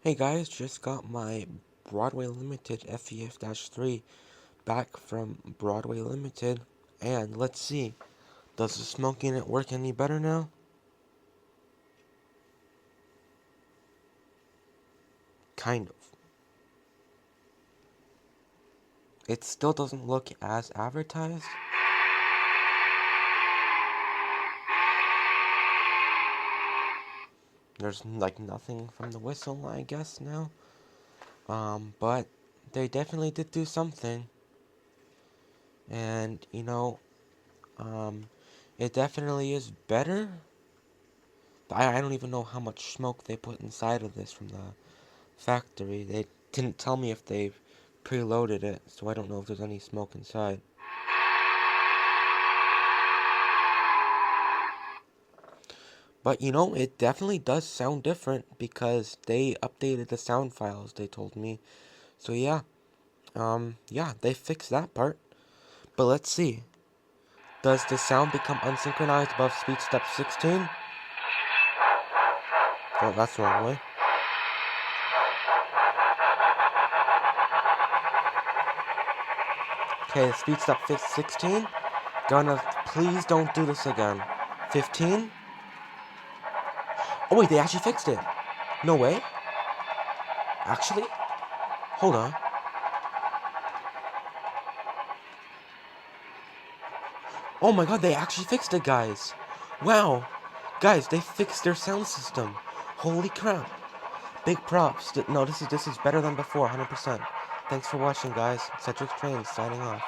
Hey guys, just got my Broadway Limited FEF-3 back from Broadway Limited, and let's see, does the smoke in it work any better now? Kind of. It still doesn't look as advertised. There's like nothing from the whistle, I guess, now. But they definitely did do something. And, um, it definitely is better. I don't even know how much smoke they put inside of this from the factory. They didn't tell me if they've preloaded it, so I don't know if there's any smoke inside. But it definitely does sound different because they updated the sound files, they told me. So yeah, they fixed that part. But let's see. Does the sound become unsynchronized above speed step 16? Oh, that's the wrong way. Okay, speed step 16. Gonna, please don't do this again. 15? Oh wait, they actually fixed it. No way. Actually? Hold on. Oh my god, they actually fixed it, guys. Wow. Guys, they fixed their sound system. Holy crap. Big props. No, this is better than before, 100%. Thanks for watching, guys. Cedric's Train signing off.